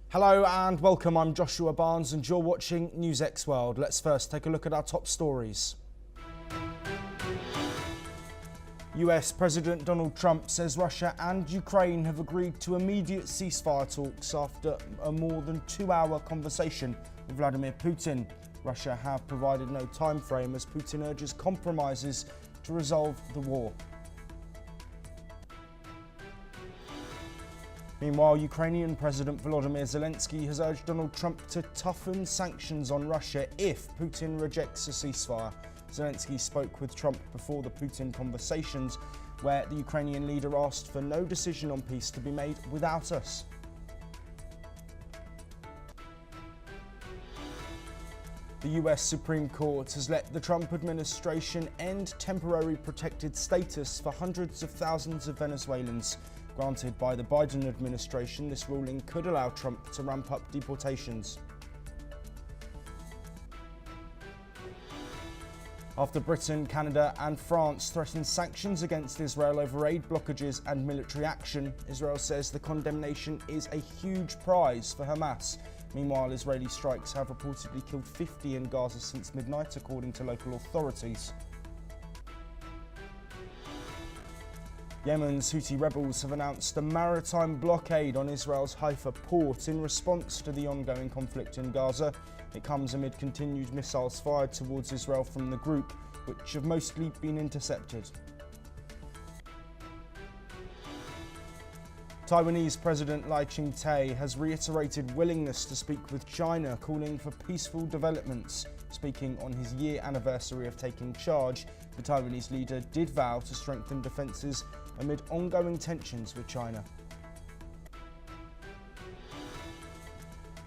Hello and welcome, I'm Joshua Barnes and you're watching NewsX World. Let's first take a look at our top stories. US President Donald Trump says Russia and Ukraine have agreed to immediate ceasefire talks after a more than 2-hour conversation with Vladimir Putin. Russia have provided no time frame as Putin urges compromises to resolve the war. Meanwhile, Ukrainian President Volodymyr Zelensky has urged Donald Trump to toughen sanctions on Russia if Putin rejects a ceasefire. Zelensky spoke with Trump before the Putin conversations, where the Ukrainian leader asked for no decision on peace to be made without us. The US Supreme Court has let the Trump administration end temporary protected status for hundreds of thousands of Venezuelans. Granted by the Biden administration, this ruling could allow Trump to ramp up deportations. After Britain, Canada and France threatened sanctions against Israel over aid blockages and military action, Israel says the condemnation is a huge prize for Hamas. Meanwhile, Israeli strikes have reportedly killed 50 in Gaza since midnight, according to local authorities. Yemen's Houthi rebels have announced a maritime blockade on Israel's Haifa port in response to the ongoing conflict in Gaza. It comes amid continued missiles fired towards Israel from the group, which have mostly been intercepted. Taiwanese President Lai Ching-te has reiterated willingness to speak with China, calling for peaceful developments. Speaking on his year anniversary of taking charge, the Taiwanese leader did vow to strengthen defences amid ongoing tensions with China.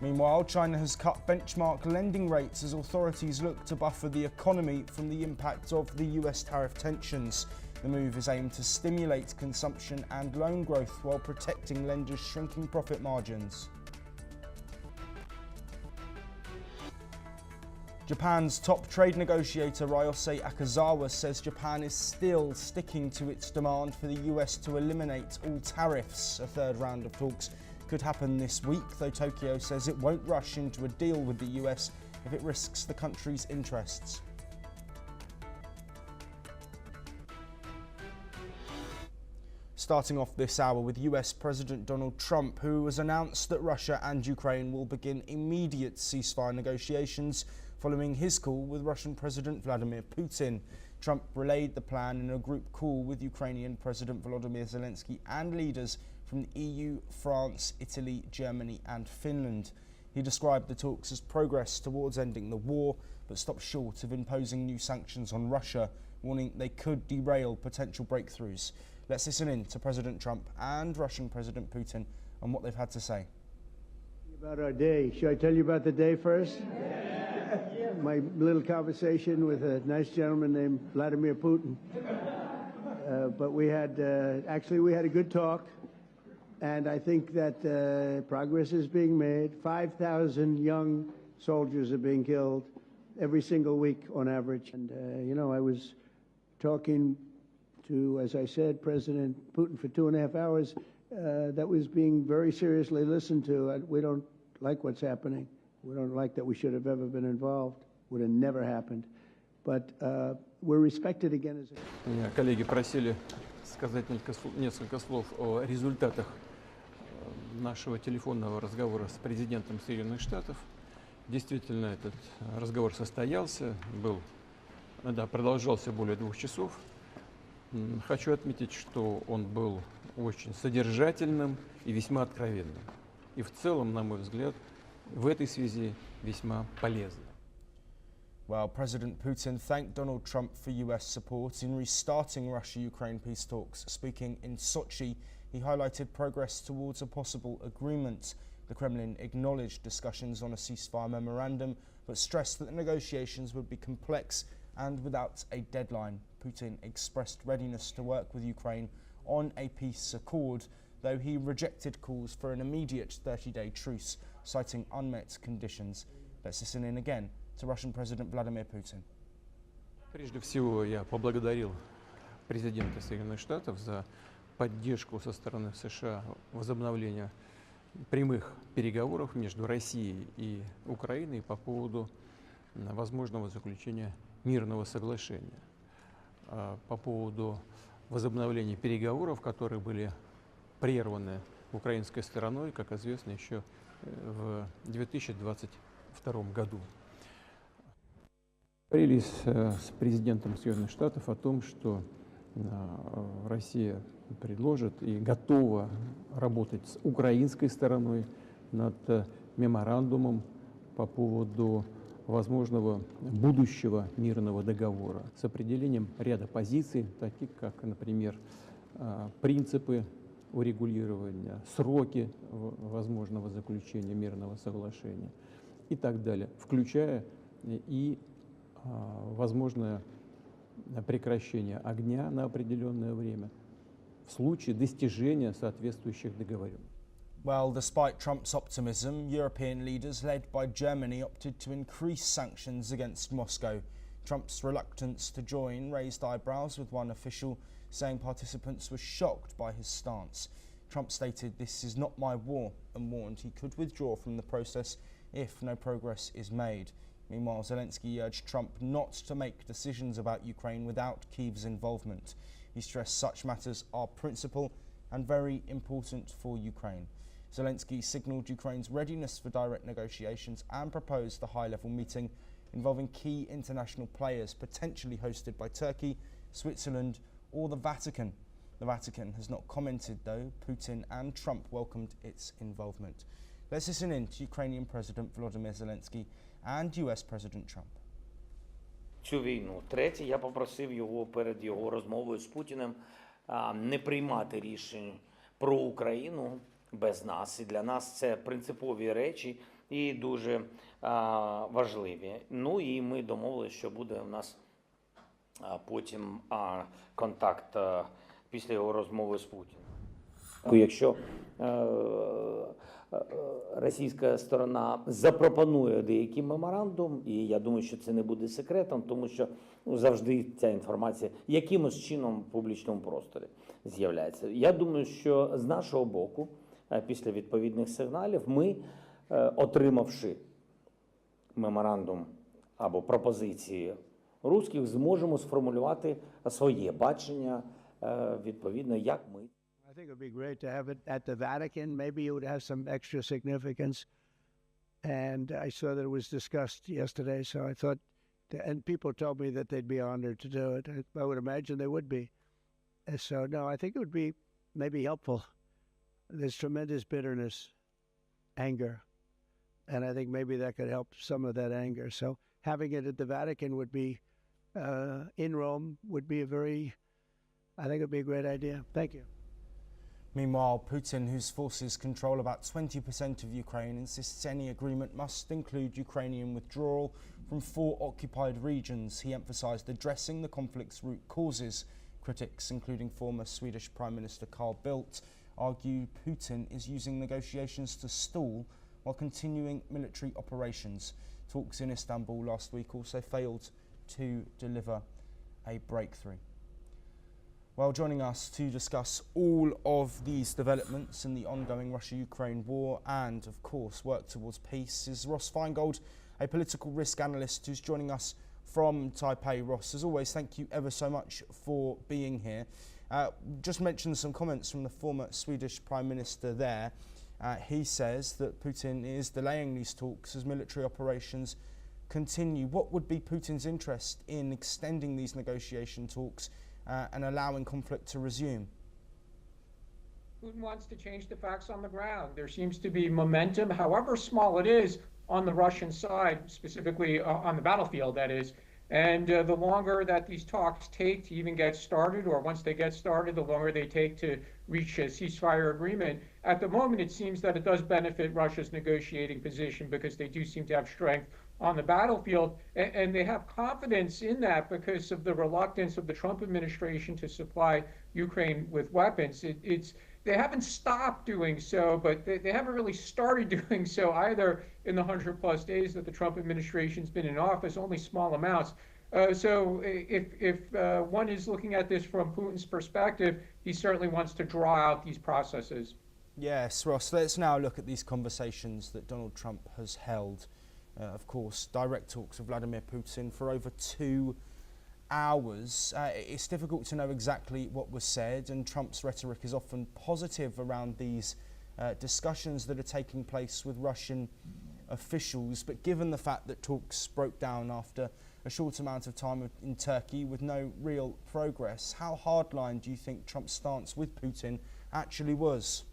Meanwhile, China has cut benchmark lending rates as authorities look to buffer the economy from the impact of the US tariff tensions. The move is aimed to stimulate consumption and loan growth while protecting lenders' shrinking profit margins. Japan's top trade negotiator Ryosei Akazawa says Japan is still sticking to its demand for the US to eliminate all tariffs. A third round of talks could happen this week, though Tokyo says it won't rush into a deal with the US if it risks the country's interests. Starting off this hour with US President Donald Trump, who has announced that Russia and Ukraine will begin immediate ceasefire negotiations following his call with Russian President Vladimir Putin. Trump relayed the plan in a group call with Ukrainian President Volodymyr Zelensky and leaders from the EU, France, Italy, Germany and Finland. He described the talks as progress towards ending the war, but stopped short of imposing new sanctions on Russia, warning they could derail potential breakthroughs. Let's listen in to President Trump and Russian President Putin on what they've had to say. About our day. Should I tell you about the day first? My little conversation with a nice gentleman named Vladimir Putin. But we had a good talk, and I think that progress is being made. 5,000 young soldiers are being killed every single week on average. And, I was talking to, as I said, President Putin for 2.5 hours. That was being very seriously listened to. We don't like what's happening. We don't like that we should have ever been involved. Would have never happened. But we're respected again as a... Меня коллеги просили сказать несколько слов о результатах нашего телефонного разговора с президентом Соединенных Штатов. Действительно, этот разговор состоялся, продолжался более 2 часов. Хочу отметить, что он был очень содержательным и весьма откровенным. И в целом, на мой взгляд, в этой связи весьма полезным. Well, President Putin thanked Donald Trump for US support in restarting Russia-Ukraine peace talks. Speaking in Sochi, he highlighted progress towards a possible agreement. The Kremlin acknowledged discussions on a ceasefire memorandum, but stressed that the negotiations would be complex and without a deadline. Putin expressed readiness to work with Ukraine on a peace accord, though he rejected calls for an immediate 30-day truce, citing unmet conditions. Let's listen in again to Russian President Vladimir Putin. Прежде всего, я поблагодарил президента Соединенных Штатов за поддержку со стороны США возобновления прямых переговоров между Россией и Украиной по поводу возможного заключения мирного соглашения. По поводу возобновления переговоров, которые были прерваны украинской стороной, как известно, еще в 2022 году. Договорились с президентом Соединенных Штатов о том, что Россия предложит и готова работать с украинской стороной над меморандумом по поводу возможного будущего мирного договора с определением ряда позиций, таких как, например, принципы урегулирования, сроки возможного заключения мирного соглашения и так далее, включая и возможное прекращение огня на определенное время в случае достижения соответствующих договоренностей. Well, despite Trump's optimism, European leaders led by Germany opted to increase sanctions against Moscow. Trump's reluctance to join raised eyebrows, with one official saying participants were shocked by his stance. Trump stated, "This is not my war," and warned he could withdraw from the process if no progress is made. Meanwhile, Zelensky urged Trump not to make decisions about Ukraine without Kyiv's involvement. He stressed such matters are principal and very important for Ukraine. Zelensky signalled Ukraine's readiness for direct negotiations and proposed a high-level meeting involving key international players, potentially hosted by Turkey, Switzerland or the Vatican. The Vatican has not commented, though. Putin and Trump welcomed its involvement. Let's listen in to Ukrainian President Volodymyr Zelensky and US President Trump. Цю війну. Третє, я попросив його перед його розмовою з Путіним не приймати рішень про Україну без нас. І для нас це принципові речі і дуже важливі. Ну і ми домовилися, що буде у нас потім контакт після його розмови з Путіним. Якщо російська сторона запропонує деякий меморандум, і я думаю, що це не буде секретом, тому що завжди ця інформація якимось чином в публічному просторі з'являється. Я думаю, що з нашого боку, після відповідних сигналів, ми, отримавши меморандум або пропозиції руських, зможемо сформулювати своє бачення відповідно, як ми. I think it would be great to have it at the Vatican. Maybe it would have some extra significance. And I saw that it was discussed yesterday, so I thought, and people told me that they'd be honored to do it. I would imagine they would be. So, no, I think it would be maybe helpful. There's tremendous bitterness, anger, and I think maybe that could help some of that anger. So having it at the Vatican would be, in Rome, would be I think it would be a great idea. Thank you. Meanwhile, Putin, whose forces control about 20% of Ukraine, insists any agreement must include Ukrainian withdrawal from 4 occupied regions. He emphasised addressing the conflict's root causes. Critics, including former Swedish Prime Minister Carl Bildt, argue Putin is using negotiations to stall while continuing military operations. Talks in Istanbul last week also failed to deliver a breakthrough. Well, joining us to discuss all of these developments in the ongoing Russia-Ukraine war and, of course, work towards peace is Ross Feingold, a political risk analyst who's joining us from Taipei. Ross, as always, thank you ever so much for being here. Just mentioned some comments from the former Swedish Prime Minister there. He says that Putin is delaying these talks as military operations continue. What would be Putin's interest in extending these negotiation talks and allowing conflict to resume? Putin wants to change the facts on the ground. There seems to be momentum, however small it is, on the Russian side, specifically on the battlefield, that is. And the longer that these talks take to even get started, or once they get started, the longer they take to reach a ceasefire agreement. At the moment, it seems that it does benefit Russia's negotiating position because they do seem to have strength on the battlefield, and they have confidence in that because of the reluctance of the Trump administration to supply Ukraine with weapons. They haven't stopped doing so, but they haven't really started doing so either in the 100+ days that the Trump administration's been in office, only small amounts. So if one is looking at this from Putin's perspective, he certainly wants to draw out these processes. Yes, Ross, let's now look at these conversations that Donald Trump has held. Of course, direct talks with Vladimir Putin for over 2 hours. It's difficult to know exactly what was said, and Trump's rhetoric is often positive around these discussions that are taking place with Russian officials. But given the fact that talks broke down after a short amount of time in Turkey with no real progress, how hardline do you think Trump's stance with Putin actually was?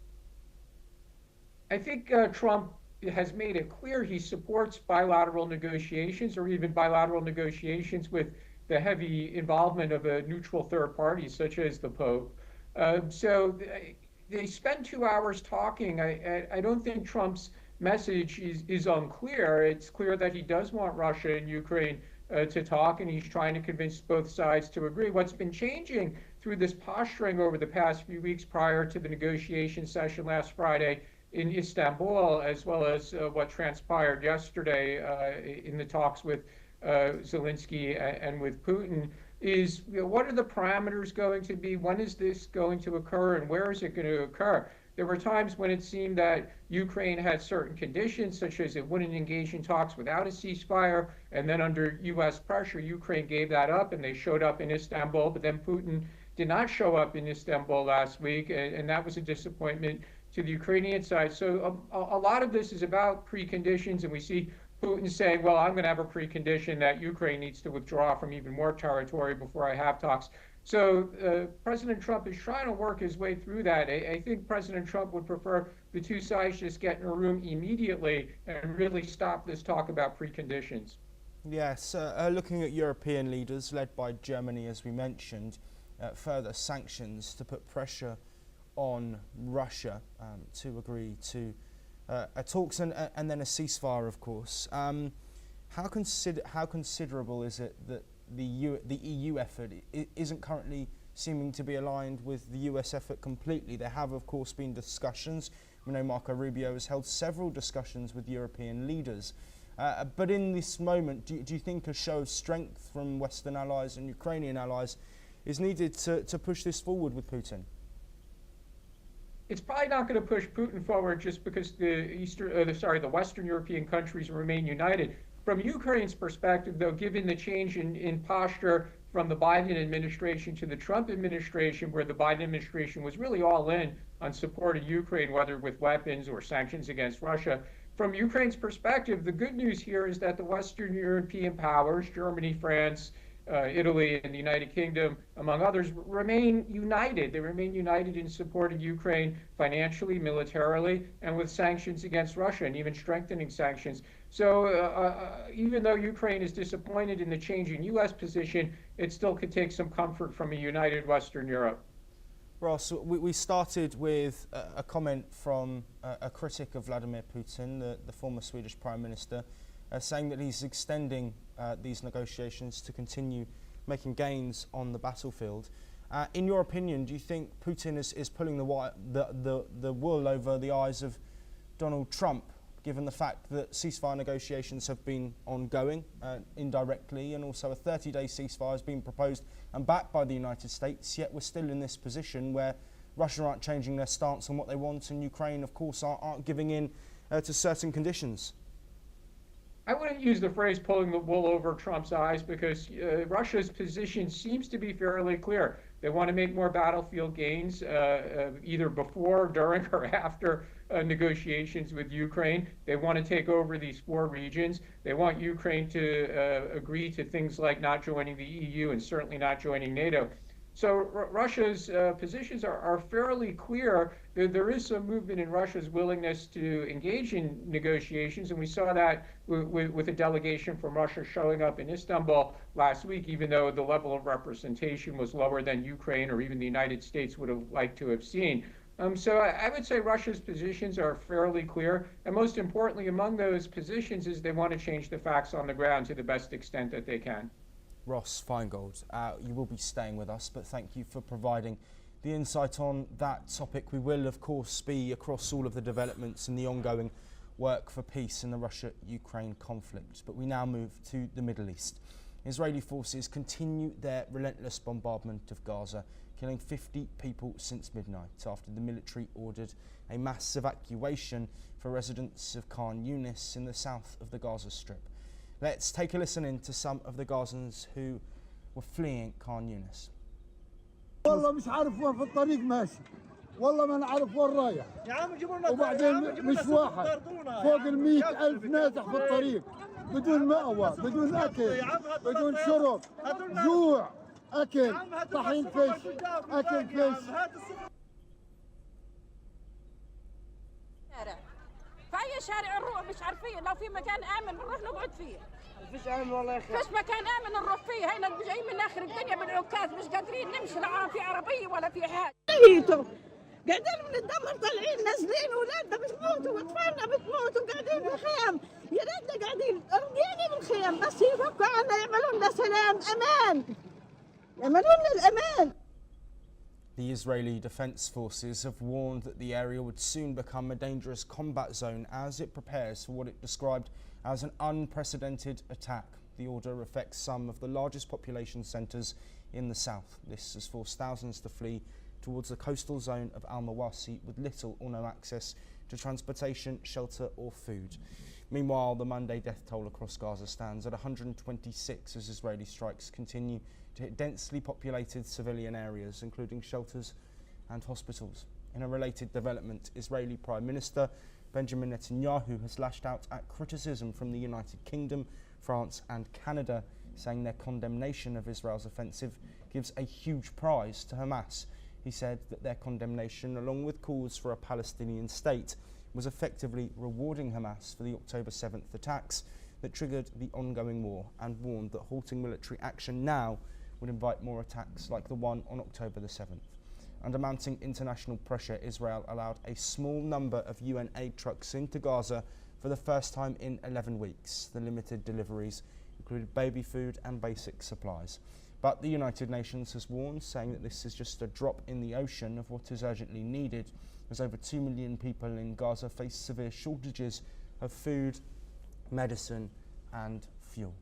I think Trump has made it clear he supports bilateral negotiations, or even bilateral negotiations with the heavy involvement of a neutral third party, such as the Pope. So they spent 2 hours talking. I don't think Trump's message is unclear. It's clear that he does want Russia and Ukraine to talk, and he's trying to convince both sides to agree. What's been changing through this posturing over the past few weeks prior to the negotiation session last Friday in Istanbul, as well as what transpired yesterday in the talks with Zelensky and with Putin, is what are the parameters going to be? When is this going to occur, and where is it going to occur? There were times when it seemed that Ukraine had certain conditions, such as it wouldn't engage in talks without a ceasefire, and then under U.S. pressure, Ukraine gave that up, and they showed up in Istanbul, but then Putin did not show up in Istanbul last week, and that was a disappointment to the Ukrainian side. So a lot of this is about preconditions, and we see Putin saying, well, I'm going to have a precondition that Ukraine needs to withdraw from even more territory before I have talks. So President Trump is trying to work his way through that. I think President Trump would prefer the two sides just get in a room immediately and really stop this talk about preconditions. Yes, looking at European leaders led by Germany, as we mentioned, further sanctions to put pressure on Russia to agree to talks and then a ceasefire, of course. How considerable is it that the EU effort isn't currently seeming to be aligned with the US effort completely? There have, of course, been discussions. We know Marco Rubio has held several discussions with European leaders. But in this moment, do you think a show of strength from Western allies and Ukrainian allies is needed to push this forward with Putin? It's probably not going to push Putin forward just because the Western European countries remain united. From Ukraine's perspective, though, given the change in posture from the Biden administration to the Trump administration, where the Biden administration was really all in on support of Ukraine, whether with weapons or sanctions against Russia, from Ukraine's perspective, the good news here is that the Western European powers, Germany, France, Italy, and the United Kingdom, among others, remain united. They remain united in supporting Ukraine financially, militarily, and with sanctions against Russia, and even strengthening sanctions. So even though Ukraine is disappointed in the change in U.S. position, it still could take some comfort from a united Western Europe. Ross, we started with a comment from a critic of Vladimir Putin, the former Swedish Prime Minister, saying that he's extending these negotiations to continue making gains on the battlefield. In your opinion, do you think Putin is pulling the wool over the eyes of Donald Trump, given the fact that ceasefire negotiations have been ongoing indirectly, and also a 30-day ceasefire has been proposed and backed by the United States, yet we're still in this position where Russia aren't changing their stance on what they want, and Ukraine, of course, aren't giving in to certain conditions? I wouldn't use the phrase pulling the wool over Trump's eyes, because Russia's position seems to be fairly clear. They want to make more battlefield gains either before, during, or after negotiations with Ukraine. They want to take over these 4 regions. They want Ukraine to agree to things like not joining the EU and certainly not joining NATO. So Russia's positions are fairly clear. There is some movement in Russia's willingness to engage in negotiations, and we saw that with a delegation from Russia showing up in Istanbul last week, even though the level of representation was lower than Ukraine or even the United States would have liked to have seen. So I would say Russia's positions are fairly clear, and most importantly among those positions is they want to change the facts on the ground to the best extent that they can. Ross Feingold, you will be staying with us, but thank you for providing the insight on that topic. We will, of course, be across all of the developments in the ongoing work for peace in the Russia-Ukraine conflict. But we now move to the Middle East. Israeli forces continue their relentless bombardment of Gaza, killing 50 people since midnight after the military ordered a mass evacuation for residents of Khan Yunis in the south of the Gaza Strip. Let's take a listen in to some of the Gazans who were fleeing Khan Yunis. والله مش عارف وين في الطريق ماشي والله ما نعرف وين رايح وبعدين مش واحد فوق 100,000 نازح في الطريق بدون مأوى بدون أكل بدون شرب جوع أكل طحين فيش أكل فيش في أي شارع نروح مش عارفين لو في مكان آمن بنروح نقعد فيه فيش امن والله يا اخي فيش مكان آمن نروح فيه هنا جايين من آخر الدنيا بالعكاز مش قادرين نمشي لا في عربية ولا في حاجة قاعدين من الدمر طالعين نازلين ولادنا بتموتوا واطفالنا بتموتوا قاعدين بالخيام يا ريتنا قاعدين ارضياني بالخيام بس يفكوا عنا يعملوا لنا سلام امان يعملوا لنا الامان. The Israeli Defense Forces have warned that the area would soon become a dangerous combat zone as it prepares for what it described as an unprecedented attack. The order affects some of the largest population centres in the south. This has forced thousands to flee towards the coastal zone of Al-Mawasi with little or no access to transportation, shelter or food. Meanwhile, the Monday death toll across Gaza stands at 126 as Israeli strikes continue to hit densely populated civilian areas, including shelters and hospitals. In a related development, Israeli Prime Minister Benjamin Netanyahu has lashed out at criticism from the United Kingdom, France and Canada, saying their condemnation of Israel's offensive gives a huge prize to Hamas. He said that their condemnation, along with calls for a Palestinian state, was effectively rewarding Hamas for the October 7th attacks that triggered the ongoing war, and warned that halting military action now would invite more attacks like the one on October the 7th. Under mounting international pressure, Israel allowed a small number of UN aid trucks into Gaza for the first time in 11 weeks. The limited deliveries included baby food and basic supplies. But the United Nations has warned, saying that this is just a drop in the ocean of what is urgently needed, as over 2 million people in Gaza face severe shortages of food, medicine and fuel.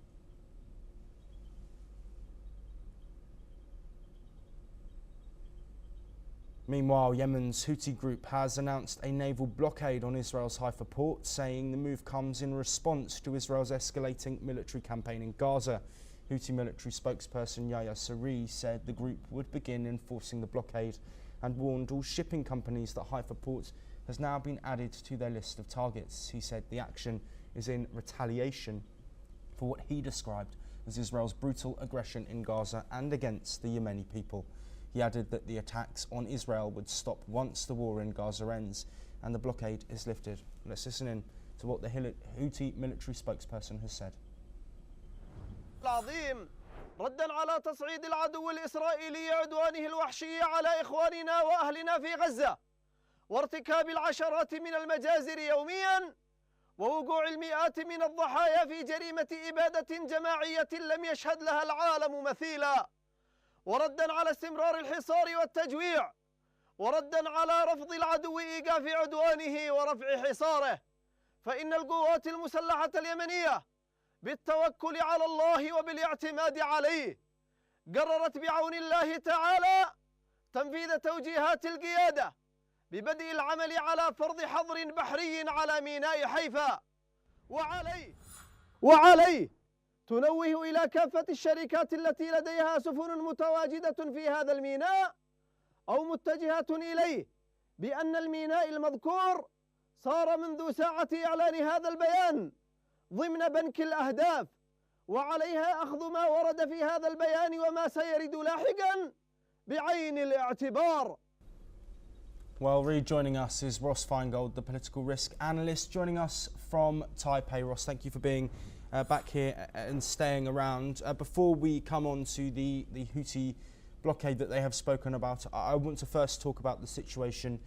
Meanwhile, Yemen's Houthi group has announced a naval blockade on Israel's Haifa port, saying the move comes in response to Israel's escalating military campaign in Gaza. Houthi military spokesperson Yahya Saree said the group would begin enforcing the blockade and warned all shipping companies that Haifa port has now been added to their list of targets. He said the action is in retaliation for what he described as Israel's brutal aggression in Gaza and against the Yemeni people. He added that the attacks on Israel would stop once the war in Gaza ends and the blockade is lifted. Let's listen in to what the Houthi military spokesperson has said. العظيم ردا على تصعيد العدو الإسرائيلي عدوانه الوحشي على إخواننا وأهلنا في غزة وارتكاب العشرات من المجازر يوميا ووقوع المئات من الضحايا في جريمة إبادة جماعية لم يشهد لها العالم مثيلا، وردا على استمرار الحصار والتجويع، وردا على رفض العدو إيقاف عدوانه ورفع حصاره، فإن القوات المسلحة اليمنية بالتوكل على الله وبالاعتماد عليه قررت بعون الله تعالى تنفيذ توجيهات القيادة ببدء العمل على فرض حظر بحري على ميناء حيفا، وعليه تنوه إلى كافة الشركات التي لديها سفن متواجدة في هذا الميناء أو متجهة إليه بأن الميناء المذكور صار منذ ساعة إعلان هذا البيان ضمن بنك الأهداف، وعليها أخذ ما ورد في هذا البيان وما سيرد لاحقا بعين الاعتبار. Well, rejoining us is Ross Feingold, the political risk analyst, joining us from Taipei. Ross, thank you for being back here and staying around. Before we come on to the Houthi blockade that they have spoken about, I want to first talk about the situation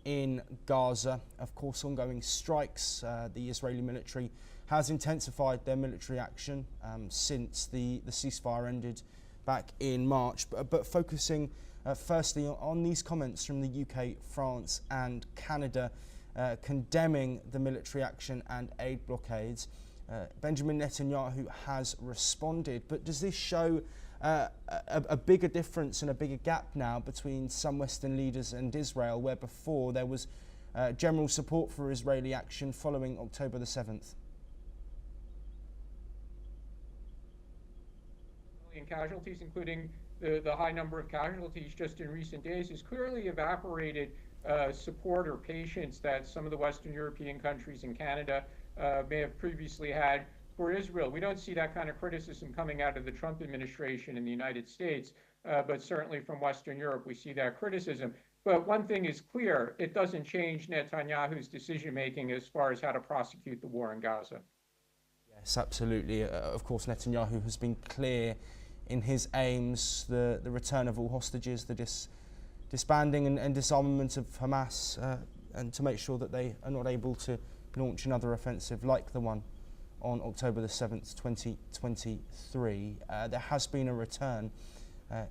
in Gaza. Of course, ongoing strikes. The Israeli military has intensified their military action since the ceasefire ended back in March. But focusing firstly on these comments from the UK, France and Canada condemning the military action and aid blockades. Benjamin Netanyahu has responded, but does this show a bigger difference and a bigger gap now between some Western leaders and Israel, where before there was general support for Israeli action following October the 7th? Casualties, including the high number of casualties just in recent days, has clearly evaporated support or patience that some of the Western European countries and Canada may have previously had for Israel. We don't see that kind of criticism coming out of the Trump administration in the United States, but certainly from Western Europe we see that criticism. But one thing is clear, it doesn't change Netanyahu's decision-making as far as how to prosecute the war in Gaza. Yes, absolutely. Of course, Netanyahu has been clear in his aims, the return of all hostages, the disbanding and disarmament of Hamas, and to make sure that they are not able to launch another offensive like the one on October the 7th, 2023. There has been a return,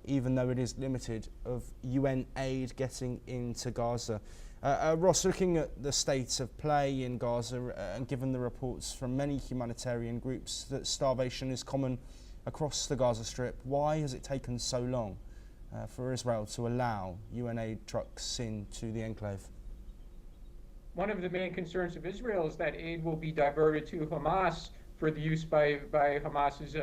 even though it is limited, of UN aid getting into Gaza. Ross, looking at the state of play in Gaza, and given the reports from many humanitarian groups that starvation is common across the Gaza Strip, why has it taken so long for Israel to allow UN aid trucks into the enclave? One of the main concerns of Israel is that aid will be diverted to Hamas for the use by Hamas's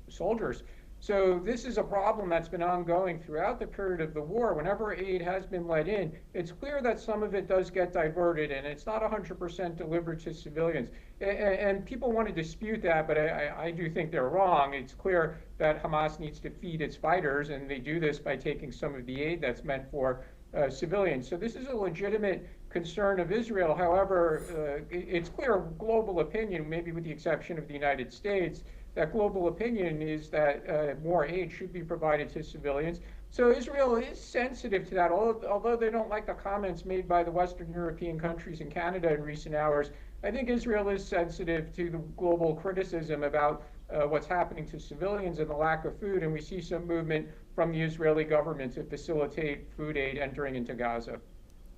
soldiers. So this is a problem that's been ongoing throughout the period of the war. Whenever aid has been let in, it's clear that some of it does get diverted, and it's not 100% delivered to civilians. And people want to dispute that, but I do think they're wrong. It's clear that Hamas needs to feed its fighters, and they do this by taking some of the aid that's meant for civilians. So this is a legitimate concern of Israel. However, it's clear global opinion, maybe with the exception of the United States, that global opinion is that more aid should be provided to civilians. So Israel is sensitive to that, although they don't like the comments made by the Western European countries and Canada in recent hours. I think Israel is sensitive to the global criticism about what's happening to civilians and the lack of food, and we see some movement from the Israeli government to facilitate food aid entering into Gaza.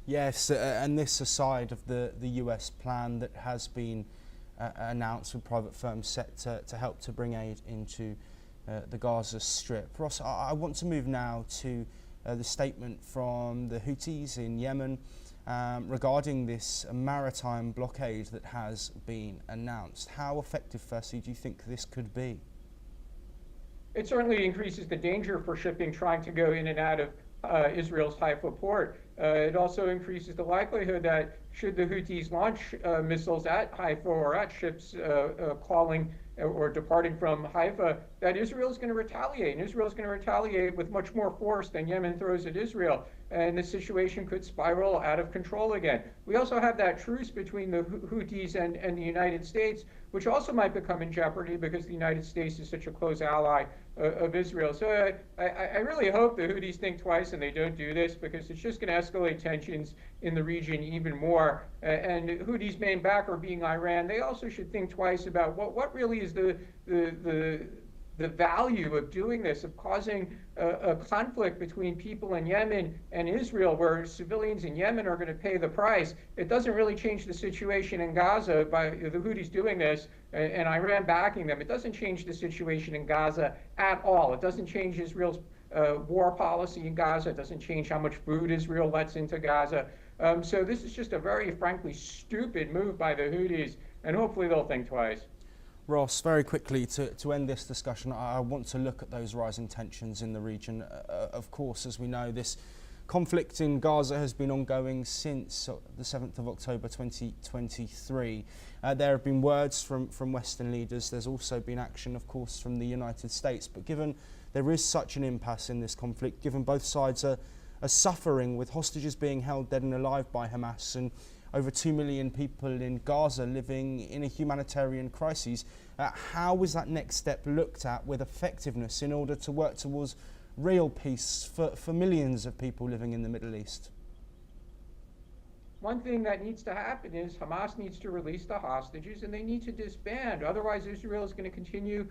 Yes, and this aside of the US plan that has been announced with private firms set to help to bring aid into the Gaza Strip. Ross, I want to move now to the statement from the Houthis in Yemen regarding this maritime blockade that has been announced. How effective, firstly, do you think this could be? It certainly increases the danger for shipping trying to go in and out of Israel's Haifa port. It also increases the likelihood that should the Houthis launch missiles at Haifa or at ships calling or departing from Haifa, that Israel is going to retaliate. And Israel is going to retaliate with much more force than Yemen throws at Israel. And the situation could spiral out of control again. We also have that truce between the Houthis and the United States, which also might become in jeopardy because the United States is such a close ally of Israel. So I really hope the Houthis think twice and they don't do this, because it's just going to escalate tensions in the region even more. And Houthis' main backer being Iran, they also should think twice about what really is the value of doing this, of causing a conflict between people in Yemen and Israel, where civilians in Yemen are going to pay the price. It doesn't really change the situation in Gaza by the Houthis doing this and Iran backing them. It doesn't change the situation in Gaza at all. It doesn't change Israel's war policy in Gaza. It doesn't change how much food Israel lets into Gaza. So this is just a very, frankly, stupid move by the Houthis, and hopefully they'll think twice. Ross, very quickly to end this discussion, I want to look at those rising tensions in the region. Of course, as we know, this conflict in Gaza has been ongoing since the 7th of October 2023. There have been words from Western leaders. There's also been action, of course, from the United States. But given there is such an impasse in this conflict, given both sides are suffering with hostages being held dead and alive by Hamas and over 2 million people in Gaza living in a humanitarian crisis, how is that next step looked at with effectiveness in order to work towards real peace for millions of people living in the Middle East? One thing that needs to happen is Hamas needs to release the hostages, and they need to disband. Otherwise, Israel is going to continue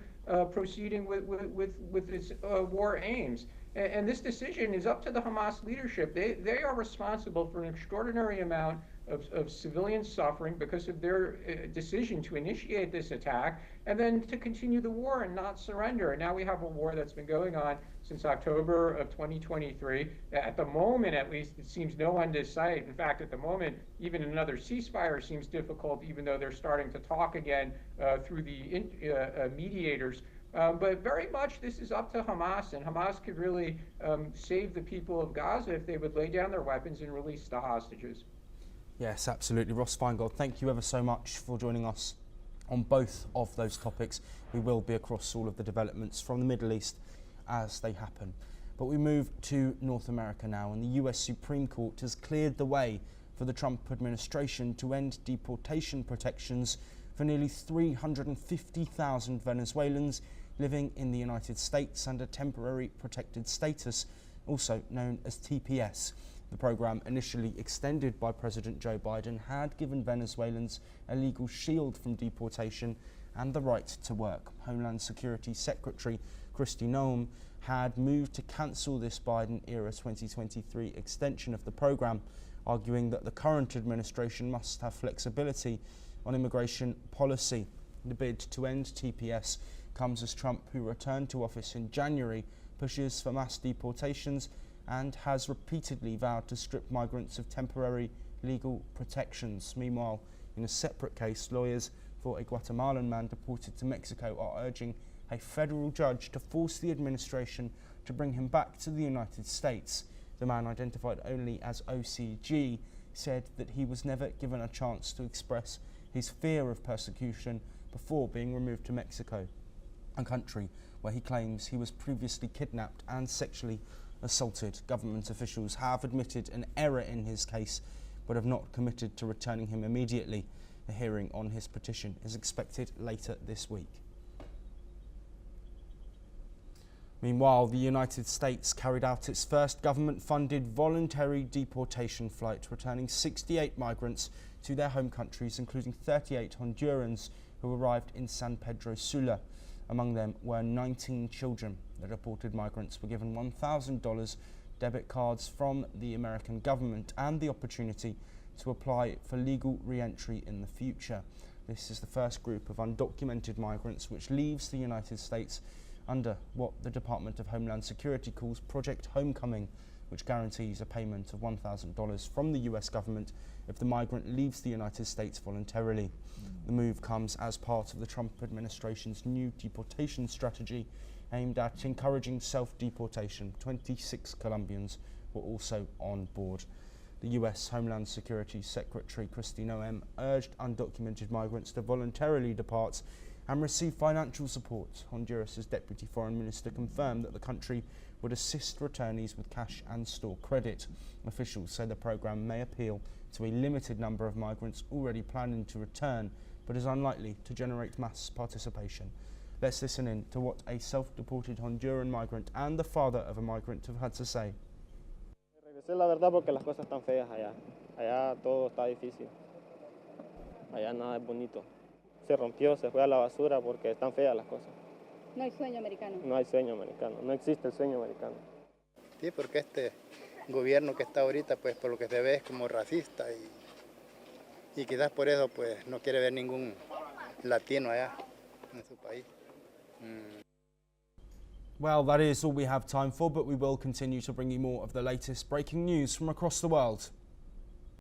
proceeding with its war aims. And this decision is up to the Hamas leadership. They are responsible for an extraordinary amount of civilians suffering because of their decision to initiate this attack and then to continue the war and not surrender. And now we have a war that's been going on since October of 2023. At the moment, at least, it seems no end in sight. In fact, at the moment, even another ceasefire seems difficult, even though they're starting to talk again through the mediators. But very much this is up to Hamas, and Hamas could really save the people of Gaza if they would lay down their weapons and release the hostages. Yes, absolutely. Ross Feingold, thank you ever so much for joining us on both of those topics. We will be across all of the developments from the Middle East as they happen. But we move to North America now, and the US Supreme Court has cleared the way for the Trump administration to end deportation protections for nearly 350,000 Venezuelans living in the United States under temporary protected status, also known as TPS. The program, initially extended by President Joe Biden, had given Venezuelans a legal shield from deportation and the right to work. Homeland Security Secretary Kristi Noem had moved to cancel this Biden-era 2023 extension of the program, arguing that the current administration must have flexibility on immigration policy. The bid to end TPS comes as Trump, who returned to office in January, pushes for mass deportations and has repeatedly vowed to strip migrants of temporary legal protections. Meanwhile, in a separate case, lawyers for a Guatemalan man deported to Mexico are urging a federal judge to force the administration to bring him back to the United States. The man, identified only as OCG, said that he was never given a chance to express his fear of persecution before being removed to Mexico, a country where he claims he was previously kidnapped and sexually assaulted. Government officials have admitted an error in his case, but have not committed to returning him immediately. A hearing on his petition is expected later this week. Meanwhile, the United States carried out its first government-funded voluntary deportation flight, returning 68 migrants to their home countries, including 38 Hondurans who arrived in San Pedro Sula. Among them were 19 children. The deported migrants were given $1,000 debit cards from the American government and the opportunity to apply for legal re-entry in the future. This is the first group of undocumented migrants which leaves the United States under what the Department of Homeland Security calls Project Homecoming, which guarantees a payment of $1,000 from the US government if the migrant leaves the United States voluntarily. The move comes as part of the Trump administration's new deportation strategy aimed at encouraging self-deportation. 26 Colombians were also on board. The US Homeland Security Secretary Kristi Noem urged undocumented migrants to voluntarily depart and receive financial support. Honduras' Deputy Foreign Minister confirmed that the country would assist returnees with cash and store credit. Officials say the program may appeal to a limited number of migrants already planning to return, but is unlikely to generate mass participation. Let's listen in to what a self-deported Honduran migrant and the father of a migrant have had to say. Regresé la verdad porque las cosas están feas allá. Allá todo está difícil. Allá nada es bonito. Se rompió, se fue a la basura porque están feas las cosas. No hay sueño americano. No hay sueño americano, no existe el sueño americano. Sí, porque este gobierno que está ahorita, pues por lo que se ve es como racista y quizás por eso pues no quiere ver ningún latino allá en su país. Well, that is all we have time for, but we will continue to bring you more of the latest breaking news from across the world.